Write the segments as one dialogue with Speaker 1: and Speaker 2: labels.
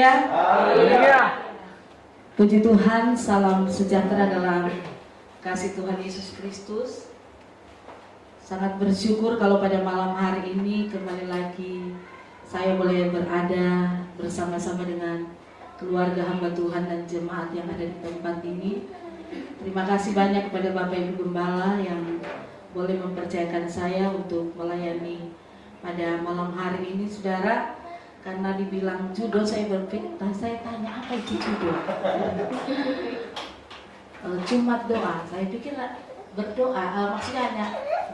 Speaker 1: Haleluya.
Speaker 2: Haleluya.
Speaker 1: Puji Tuhan, salam sejahtera dalam kasih Tuhan Yesus Kristus. Sangat bersyukur kalau pada malam hari ini kembali lagi saya boleh berada bersama-sama dengan keluarga hamba Tuhan dan jemaat yang ada di tempat ini. Terima kasih banyak kepada Bapak Ibu Gembala yang boleh mempercayakan saya untuk melayani pada malam hari ini, saudara. Karena dibilang judo, saya berpikir, saya tanya apa itu judo? Jumat doa, saya pikir berdoa, maksudnya hanya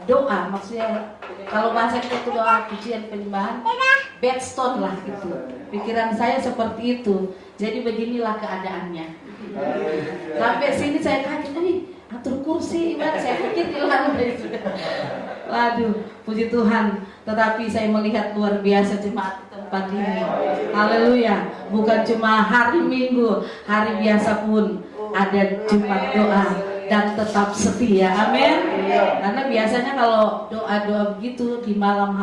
Speaker 1: doa, maksudnya kalau bahasa kita itu doa pujian penyembahan, bedstone lah gitu. Pikiran saya seperti itu, jadi beginilah keadaannya. Sampai sini saya kaget, atur kursi, saya pikir di lantai. Waduh, puji Tuhan. Tetapi saya melihat luar biasa jemaat di tempat ini. Haleluya. Bukan cuma hari Minggu, hari biasa pun ada Jumat doa dan tetap setia. Amin. Karena biasanya kalau doa-doa begitu di malam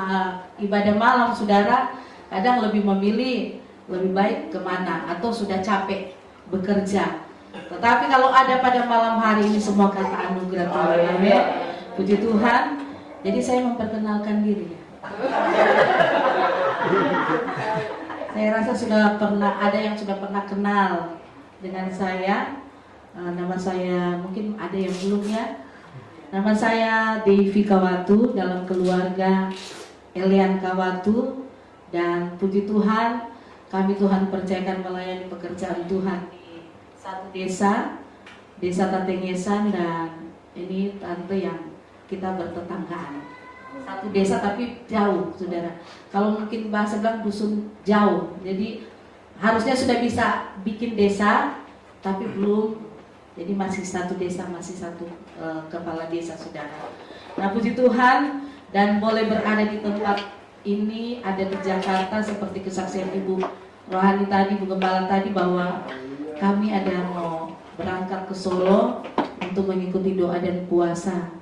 Speaker 1: ibadah malam, saudara, kadang lebih memilih lebih baik kemana atau sudah capek bekerja. Tetapi kalau ada pada malam hari ini, semua kata anugerah Tuhan. Amin. Puji Tuhan. Jadi saya memperkenalkan diri. Saya rasa ada yang sudah pernah kenal dengan saya. Nama saya mungkin ada yang belum ya. Nama saya Devi Kawatu, dalam keluarga Elian Kawatu, dan puji Tuhan kami Tuhan percayakan melayani pekerjaan Tuhan di satu desa Tatengesan, dan ini tante yang kita bertetanggaan. Satu desa tapi jauh, saudara. Kalau mungkin bahasa bilang dusun jauh. Jadi harusnya sudah bisa bikin desa, tapi belum. Jadi masih satu desa, masih satu kepala desa, saudara. Nah, puji Tuhan, dan boleh berada di tempat ini, ada di Jakarta, seperti kesaksian Ibu Rohani tadi, Ibu Gembala tadi, bahwa kami ada mau berangkat ke Solo untuk mengikuti doa dan puasa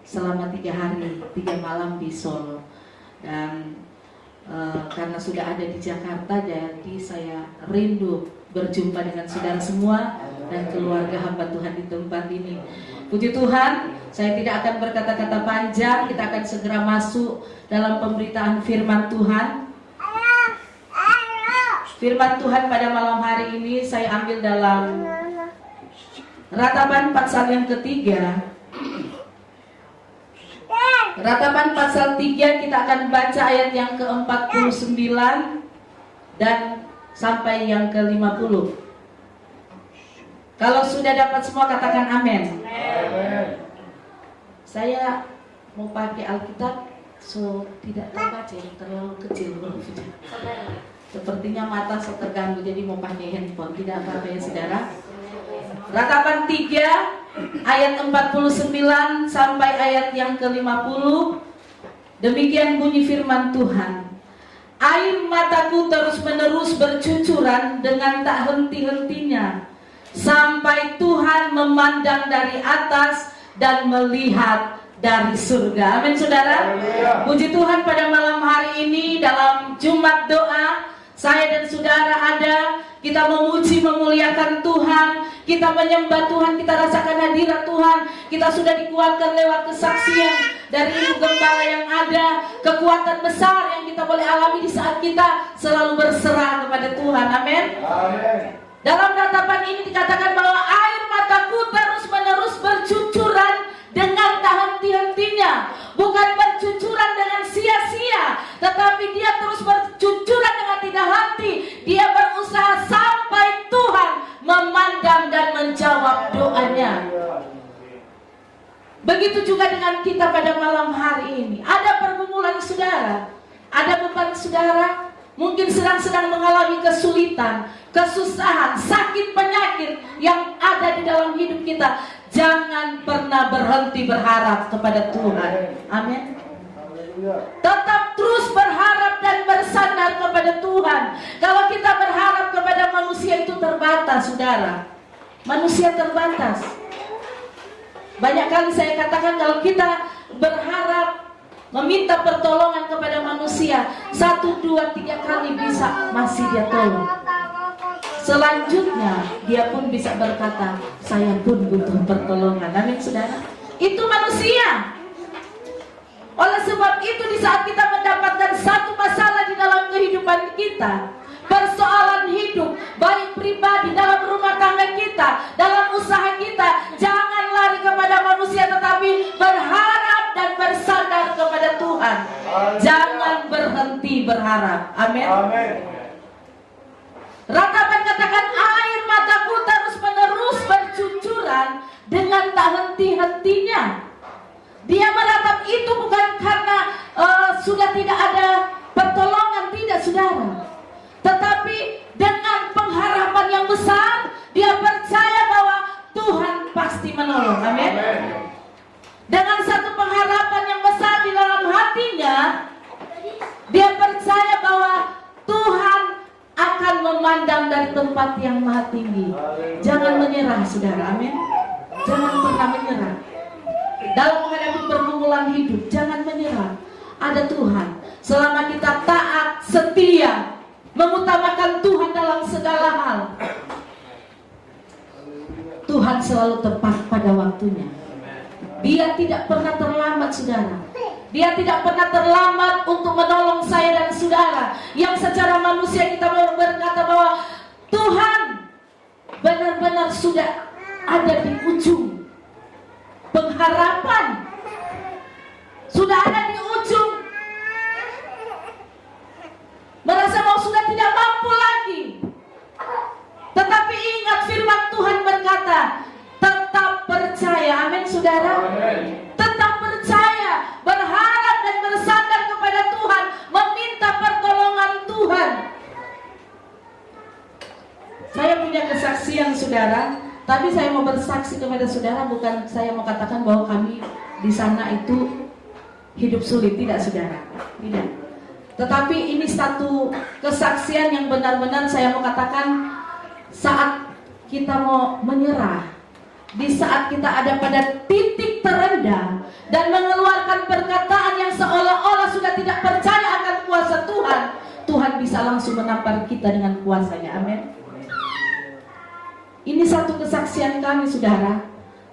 Speaker 1: selama 3 hari 3 malam di Solo. Dan karena sudah ada di Jakarta, jadi saya rindu berjumpa dengan saudara semua dan keluarga hamba Tuhan di tempat ini. Puji Tuhan, saya tidak akan berkata-kata panjang. Kita akan segera masuk dalam pemberitaan firman Tuhan. Firman Tuhan pada malam hari ini saya ambil dalam Ratapan pasal yang ketiga. Ratapan pasal 3, kita akan baca ayat yang ke-49 dan sampai yang ke-50. Kalau sudah dapat semua katakan amin. Saya mau pakai Alkitab, tidak terbaca, yang terlalu kecil. Sepertinya mata terganggu, jadi mau pakai handphone. Tidak apa-apa ya, saudara. Ratapan 3 ayat 49 sampai ayat yang ke-50. Demikian bunyi firman Tuhan. Air mataku terus-menerus bercucuran dengan tak henti-hentinya, sampai Tuhan memandang dari atas dan melihat dari surga. Amin, saudara. Puji Tuhan, pada malam hari ini dalam Jumat doa, saya dan saudara ada, kita memuji memuliakan Tuhan, kita menyembah Tuhan, kita rasakan hadirat Tuhan. Kita sudah dikuatkan lewat kesaksian dari Ibu Gembala yang ada, kekuatan besar yang kita boleh alami di saat kita selalu berserah kepada Tuhan. Amin. Dalam ratapan ini dikatakan bahwa air mataku terus-menerus bercucuran dengan tak henti-hentinya. Bukan bercucuran dengan sia-sia, tetapi dia terus bercucuran dengan tidak henti. Dia berusaha sampai Tuhan memandang dan menjawab doanya. Begitu juga dengan kita pada malam hari ini. Ada pergumulan saudara, ada beban saudara, mungkin sedang mengalami kesulitan, kesusahan, sakit, penyakit yang ada di dalam hidup kita. Jangan pernah berhenti berharap kepada Tuhan. Amin. Tetap terus berharap dan bersandar kepada Tuhan. Kalau kita berharap kepada manusia itu terbatas, saudara. Manusia terbatas. Banyak kali saya katakan, kalau kita berharap meminta pertolongan kepada manusia, 1, 2, 3 kali bisa masih dia tolong. selanjutnya dia pun bisa berkata, saya pun butuh pertolongan. Amin saudara. Itu manusia. Oleh sebab itu di saat kita mendapatkan satu masalah di dalam kehidupan kita, persoalan hidup, baik pribadi, dalam rumah tangga kita, dalam usaha kita, jangan lari kepada manusia tetapi berharap dan bersandar kepada Tuhan. Jangan berhenti berharap. Amin. Ratapan katakan, air mataku terus menerus bercucuran dengan tak henti-hentinya. Dia meratap itu bukan karena sudah tidak ada pertolongan, tidak saudara, tetapi dengan pengharapan yang besar, dia percaya bahwa Tuhan pasti menolong. Amin. Dengan satu pengharapan yang besar di dalam hatinya, dia percaya bahwa Tuhan akan memandang dari tempat yang maha tinggi. Jangan menyerah saudara. Amin. Jangan pernah menyerah dalam menghadapi pergumulan hidup. Jangan menyerah. Ada Tuhan. Selama kita taat, setia, mengutamakan Tuhan dalam segala hal, Tuhan selalu tepat pada waktunya. Dia tidak pernah terlambat saudara. Dia tidak pernah terlambat untuk menolong saya dan saudara yang secara manusia kita berkata bahwa Tuhan benar-benar sudah ada di ujung pengharapan, sudah ada di ujung, merasa bahwa sudah tidak mampu lagi. Tetapi ingat firman Tuhan berkata, tetap percaya. Amin saudara. Tetap percaya, berharap dan bersandar kepada Tuhan, meminta pertolongan Tuhan. Saya punya kesaksian saudara. Tapi saya mau bersaksi kepada saudara, bukan saya mau katakan bahwa kami di sana itu hidup sulit, tidak saudara, tidak. Tetapi ini satu kesaksian yang benar-benar saya mau katakan, saat kita mau menyerah, di saat kita ada pada titik terendah dan mengeluarkan perkataan yang seolah-olah sudah tidak percaya akan kuasa Tuhan, Tuhan bisa langsung menampar kita dengan kuasanya. Amin. Ini satu kesaksian kami saudara.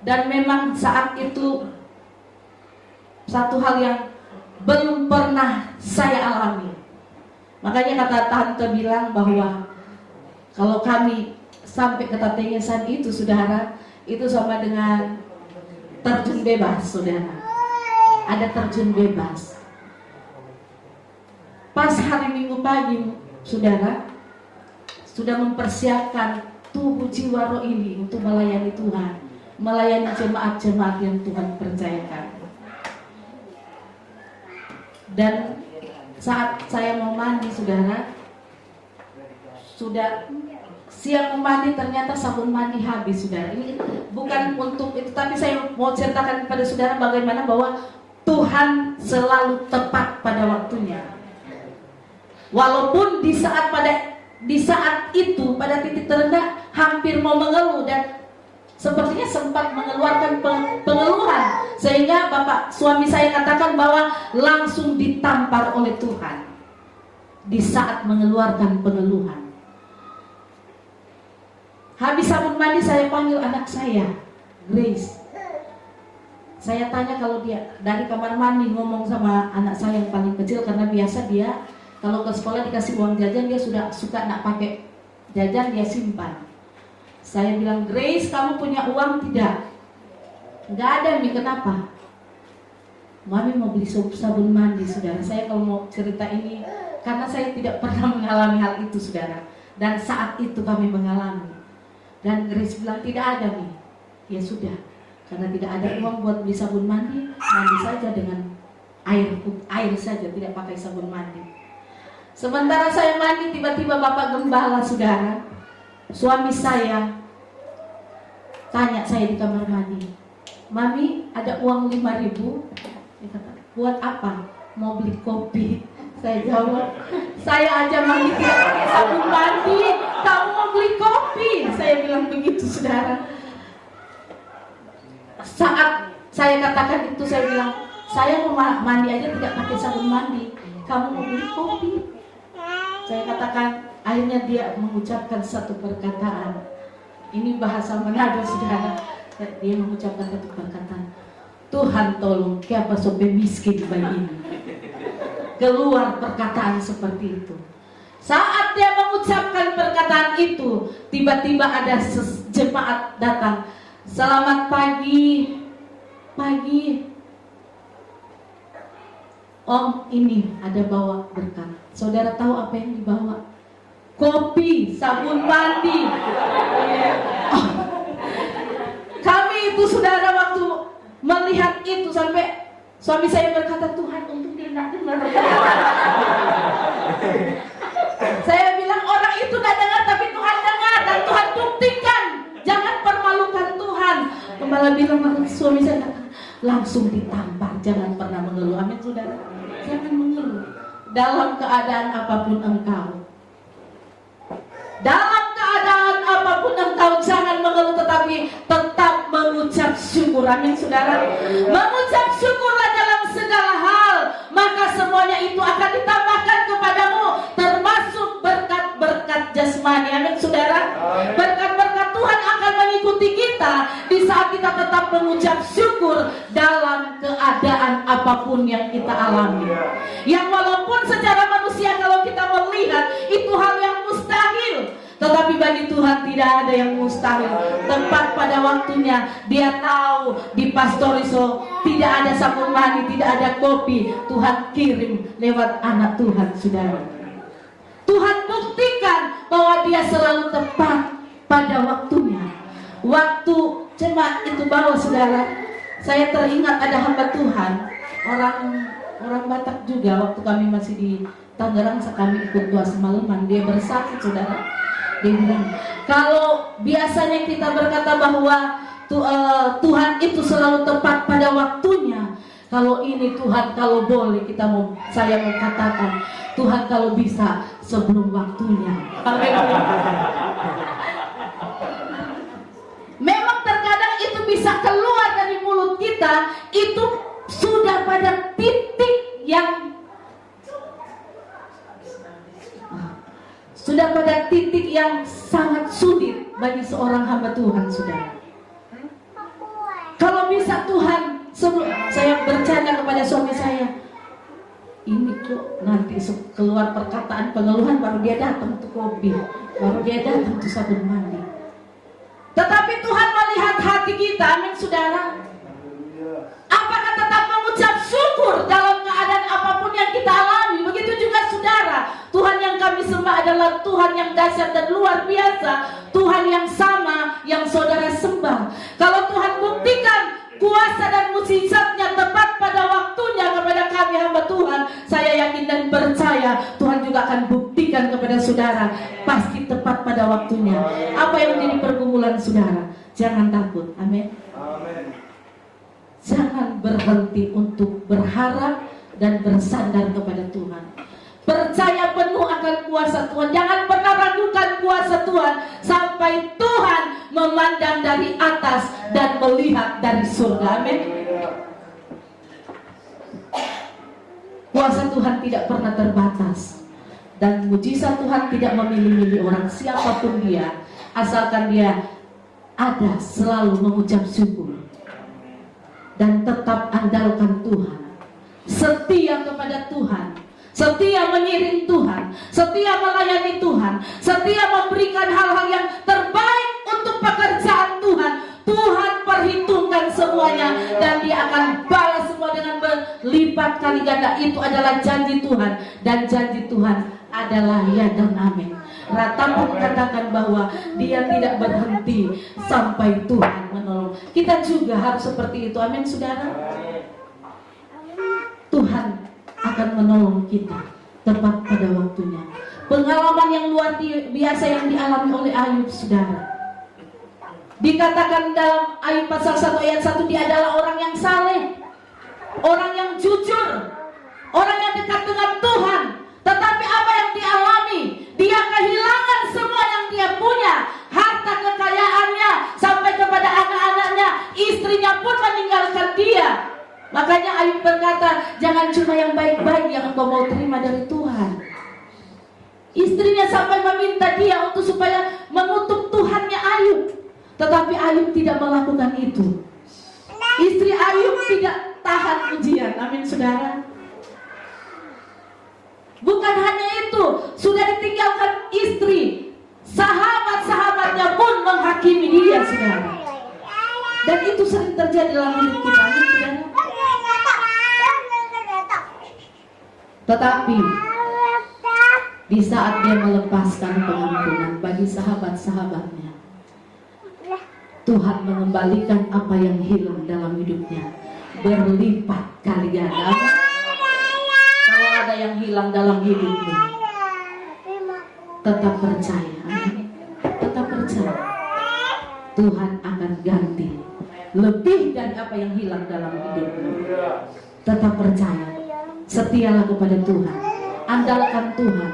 Speaker 1: Dan memang saat itu satu hal yang belum pernah saya alami. Makanya kata tante bilang bahwa kalau kami sampai ke tatengesan itu saudara, itu sama dengan terjun bebas saudara. Ada terjun bebas. Pas hari Minggu pagi saudara, sudah mempersiapkan tubuh jiwa roh ini untuk melayani Tuhan, melayani jemaat-jemaat yang Tuhan percayakan. Dan saat saya mau mandi saudara, sudah siap mau mandi, ternyata sabun mandi habis saudara. Ini bukan untuk itu, tapi saya mau ceritakan kepada saudara bagaimana bahwa Tuhan selalu tepat pada waktunya. Walaupun di saat itu pada titik terendah hampir mau mengeluh dan sepertinya sempat mengeluarkan pengeluhan, sehingga bapak suami saya katakan bahwa langsung ditampar oleh Tuhan di saat mengeluarkan pengeluhan. Habis sabun mandi saya panggil anak saya, Grace. Saya tanya kalau dia dari kamar mandi, ngomong sama anak saya yang paling kecil, karena biasa dia kalau ke sekolah dikasih uang jajan, dia sudah suka nak pakai jajan, dia simpan. Saya bilang, Grace, kamu punya uang tidak? Nggak ada, Mi. Kenapa? Mami mau beli sabun mandi, saudara. Saya kalau mau cerita ini, karena saya tidak pernah mengalami hal itu, saudara. Dan saat itu kami mengalami. Dan Grace bilang, tidak ada, Mi. Ya sudah, karena tidak ada uang buat beli sabun mandi, mandi saja dengan air saja, tidak pakai sabun mandi. Sementara saya mandi, tiba-tiba Bapak Gembala saudara, suami saya, tanya saya di kamar mandi, Mami ada uang 5.000? Dia kata, buat apa? Mau beli kopi. Saya jawab, saya aja mandi tidak pakai sabun mandi, kamu mau beli kopi? Saya bilang begitu saudara. Saat saya katakan itu, saya bilang, saya mau mandi aja tidak pakai sabun mandi, kamu mau beli kopi? Saya katakan, Akhirnya dia mengucapkan satu perkataan. Ini bahasa Manado, saudara. Dia mengucapkan satu perkataan. Tuhan tolong, siapa sope miskin bayi ini. Keluar perkataan seperti itu. Saat dia mengucapkan perkataan itu, tiba-tiba ada jemaat datang. Selamat pagi. Pagi. Om, ini ada bawa berkat. Saudara tahu apa yang dibawa? Kopi, sabun mandi. Oh. Kami itu, saudara, waktu melihat itu sampai suami saya berkata, Tuhan, untung dia tidak dengar. Saya bilang orang itu tidak dengar, tapi Tuhan dengar dan Tuhan buktikan. Jangan permalukan Tuhan. Kembali bilang suami saya, langsung ditampar, jangan pernah mengeluh. Amin, saudara. Jangan mengeluh dalam keadaan apapun engkau. Dalam keadaan apapun engkau, jangan mengeluh, tetapi tetap mengucap syukur. Amin, saudara. Mengucap syukurlah dalam segala hal, maka semuanya itu akan ditambahkan kepadamu, termasuk berkat-berkat jasmani. Amin, saudara. Berkat-berkat Tuhan akan mengikuti kita di saat kita tetap mengucap syukur dalam keadaan apapun yang kita alami. Yang walaupun secara manusia kalau kita melihat itu hal yang mustahil, tetapi bagi Tuhan tidak ada yang mustahil. Tepat pada waktunya, Dia tahu di Pastoriso tidak ada sabun mandi, tidak ada kopi, Tuhan kirim lewat anak Tuhan, saudara. Tuhan buktikan bahwa Dia selalu tepat pada waktunya. Waktu jemaat itu bawa, saudara, saya teringat ada hamba Tuhan, orang Batak juga. Waktu kami masih di Tangerang, kami ikut doa semalaman, dia bersaksi, saudara. Dia bilang, kalau biasanya kita berkata bahwa Tuhan itu selalu tepat pada waktunya, kalau ini Tuhan, kalau boleh saya mau katakan, Tuhan kalau bisa sebelum waktunya. Memang terkadang itu bisa keluar dari mulut kita, itu sudah pada titik yang sangat sulit bagi seorang hamba Tuhan, saudara. Kalau bisa Tuhan, saya bercanda kepada suami saya, ini kok nanti keluar perkataan pengeluhan, baru dia datang untuk kopi, baru dia datang untuk sabun mandi. Tetapi Tuhan melihat hati kita, amin, saudara. Apakah tetap mengucap syukur dalam keadaan apapun yang kita alami? Begitu juga, saudara. Tuhan yang kami sembah adalah Tuhan yang dahsyat dan luar biasa. Tuhan yang sama yang saudara sembah. Kalau Tuhan buktikan kuasa dan mukjizatnya tepat pada waktunya kepada kami hamba Tuhan, saya yakin dan percaya Tuhan juga akan buktikan kepada saudara, pasti tepat pada waktunya. Apa yang menjadi pergumulan saudara, jangan takut. Amin. Jangan berhenti untuk berharap dan bersandar kepada Tuhan. Percaya penuh akan kuasa Tuhan. Jangan pernah ragukan kuasa Tuhan sampai Tuhan memandang dari atas dan melihat dari surga. Amin. Kuasa Tuhan tidak pernah terbatas, dan mujizat Tuhan tidak memilih-milih orang, siapapun dia, asalkan dia ada selalu mengucap syukur dan tetap andalkan Tuhan, setia kepada Tuhan, setia mengiring Tuhan, setia melayani Tuhan, setia memberikan hal-hal yang terbaik untuk pekerjaan Tuhan. Tuhan perhitungkan semuanya dan Dia akan balas semua dengan berlipat kali ganda. Itu adalah janji Tuhan, dan janji Tuhan adalah ya dan amin. Ratapan katakan bahwa Dia tidak berhenti sampai Tuhan menolong. Kita juga harus seperti itu. Amin, saudara. Tuhan akan menolong kita tepat pada waktunya. Pengalaman yang luar biasa yang dialami oleh Ayub, saudara. Dikatakan dalam Ayub pasal 1 ayat 1, dia adalah orang yang saleh, orang yang jujur, orang yang dekat dengan Tuhan. Tetapi apa yang dialami? Dia kehilangan semua yang dia punya, harta kekayaannya, sampai kepada anak-anaknya, istrinya pun meninggalkan dia. Makanya Ayub berkata, jangan cuma yang baik-baik yang engkau mau terima dari Tuhan. Istrinya sampai meminta dia untuk supaya mengutuk Tuhannya Ayub. Tetapi Ayub tidak melakukan itu. Istri Ayub tidak tahan ujian. Amin saudara. Bukan hanya itu, sudah ditinggalkan istri, sahabat-sahabatnya pun menghakimi dia saudara. Dan itu sering terjadi dalam hidup kita. Amin saudara. Tetapi di saat dia melepaskan pengampunan bagi sahabat-sahabatnya, Tuhan mengembalikan apa yang hilang dalam hidupnya berlipat kali ganda. Kalau ada yang hilang dalam hidupmu, tetap percaya, tetap percaya, Tuhan akan ganti lebih dari apa yang hilang dalam hidupmu. Tetap percaya, setialah kepada Tuhan, andalkan Tuhan.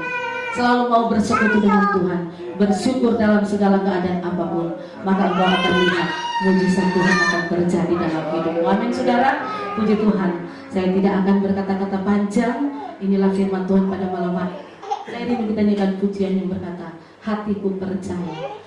Speaker 1: Selalu mau bersekutu dengan Tuhan, bersyukur dalam segala keadaan apapun, maka engkau akan lihat mujizat Tuhan akan terjadi dalam hidupmu. Amin saudara, puji Tuhan. Saya tidak akan berkata-kata panjang. Inilah firman Tuhan pada malam hari. Saya ingin kita nyanyikan pujian yang berkata, hatiku percaya.